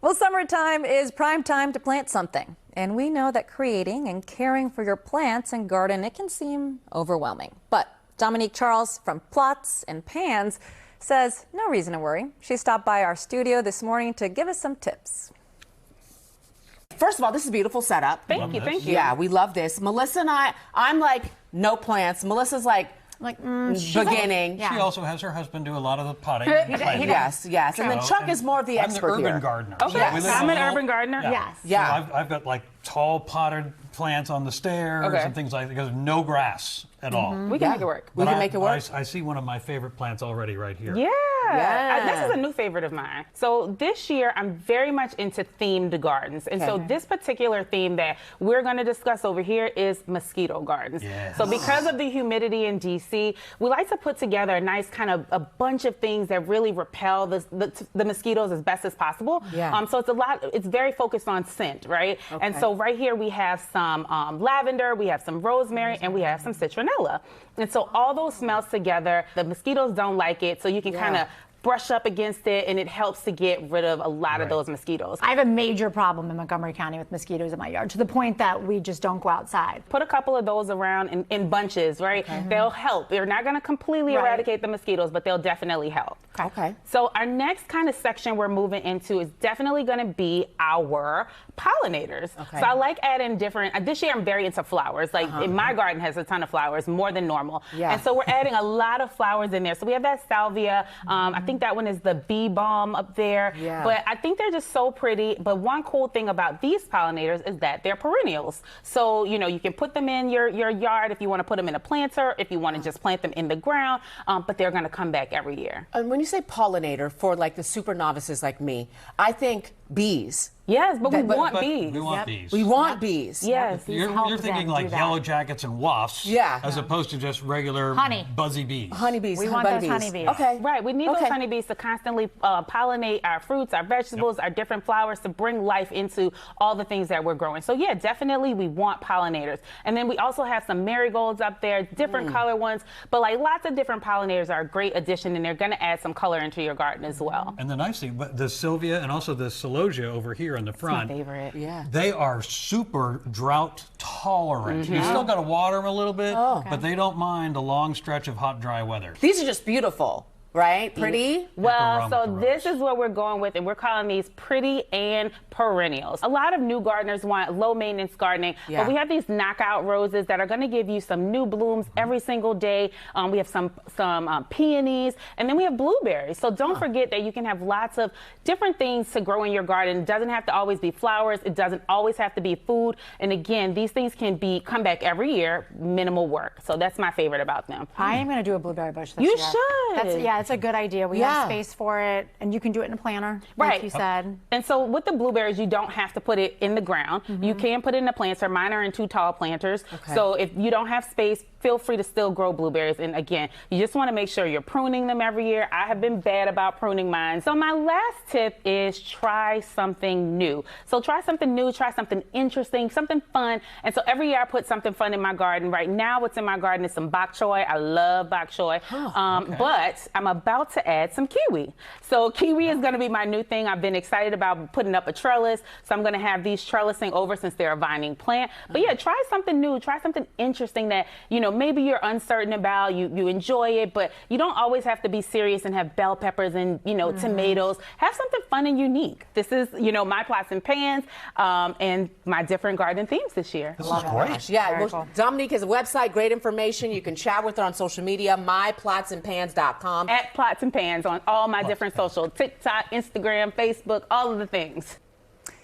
Well, summertime is prime time to plant something. And we know that creating and caring for your plants and garden, it can seem overwhelming. But Dominique Charles from Plots and Pans says no reason to worry. She stopped by our studio this morning to give us some tips. First of all, this is a beautiful setup. Thank you. Yeah, we love this. Melissa and I'm like, no plants. Melissa's like beginning. She also has her husband do a lot of the potting. Yes. And then Chuck is more of the expert I'm the urban here. gardener. Okay, Yes. I'm an urban gardener. Yeah. Yeah. So I've got like tall potted plants on the stairs and things like that because no grass at all. We can make it work. We can make it work. I see one of my favorite plants already right here. Yeah. This is a new favorite of mine. So this year, I'm very much into themed gardens. And so this particular theme that we're going to discuss over here is mosquito gardens. Yes. So because of the humidity in DC, we like to put together a nice kind of a bunch of things that really repel the mosquitoes as best as possible. Yeah. So it's very focused on scent, right? Okay. And so right here we have some lavender, we have some rosemary, and we have some citronella. And so all those smells together, the mosquitoes don't like it, so you can kind of brush up against it, and it helps to get rid of a lot of those mosquitoes. I have a major problem in Montgomery County with mosquitoes in my yard, to the point that we just don't go outside. Put a couple of those around in bunches, right? They'll help. They're not going to completely eradicate the mosquitoes, but they'll definitely help. Okay. So our next kind of section we're moving into is definitely going to be our pollinators. Okay. So I like adding different, this year I'm very into flowers. Like in my garden has a ton of flowers, more than normal. Yeah. And so we're adding a lot of flowers in there. So we have that salvia. I think that one is the bee balm up there. Yeah. But I think they're just so pretty. But one cool thing about these pollinators is that they're perennials. So, you know, you can put them in your yard if you want to put them in a planter, if you want to just plant them in the ground, but they're going to come back every year. And when you say pollinator, for like the super novices like me, I think bees. Yes, but we want But bees. we want bees. We want bees. Yes. You're thinking like yellow jackets and wasps, as opposed to just regular Honey. buzzy bees. Honeybees. We want those honeybees. Okay. Right, we need those honeybees to constantly pollinate our fruits, our vegetables, our different flowers, to bring life into all the things that we're growing. So yeah, definitely we want pollinators. And then we also have some marigolds up there, different color ones, but like lots of different pollinators are a great addition, and they're going to add some color into your garden as well. And the nice thing, but the Sylvia and also the Celosia over here in the front, My favorite. Yeah. they are super drought tolerant. You still got to water them a little bit, but they don't mind a long stretch of hot, dry weather. These are just beautiful, right? Pretty. Well, so this is what we're going with, and we're calling these pretty and perennials. A lot of new gardeners want low maintenance gardening, but we have these knockout roses that are going to give you some new blooms every single day. We have some peonies, and then we have blueberries. So don't forget that you can have lots of different things to grow in your garden. It doesn't have to always be flowers. It doesn't always have to be food. And again, these things can come back every year, minimal work. So that's my favorite about them. I am going to do a blueberry bush this You year. should. That's a good idea. We have space for it, and you can do it in a planter, like you said. And so with the blueberries, you don't have to put it in the ground. You can put it in a planter. Mine are in 2 tall planters. So if you don't have space, feel free to still grow blueberries. And again, you just want to make sure you're pruning them every year. I have been bad about pruning mine. So my last tip is try something new. So try something new, try something interesting, something fun. And so every year I put something fun in my garden. Right now what's in my garden is some bok choy. I love bok choy. But I'm about to add some kiwi. So kiwi is going to be my new thing. I've been excited about putting up a trellis. So I'm going to have these trellising over since they're a vining plant. But yeah, try something new. Try something interesting that, you know, maybe you're uncertain about. You enjoy it, but you don't always have to be serious and have bell peppers and, you know, tomatoes. Have something fun and unique. This is, you know, my pots and pans and my different garden themes this year. This is great. Yeah, well, Dominique has a website, great information. You can chat with her on social media, myplotsandpans.com. At Plots and Pans on all my different social, TikTok, Instagram, Facebook, all of the things.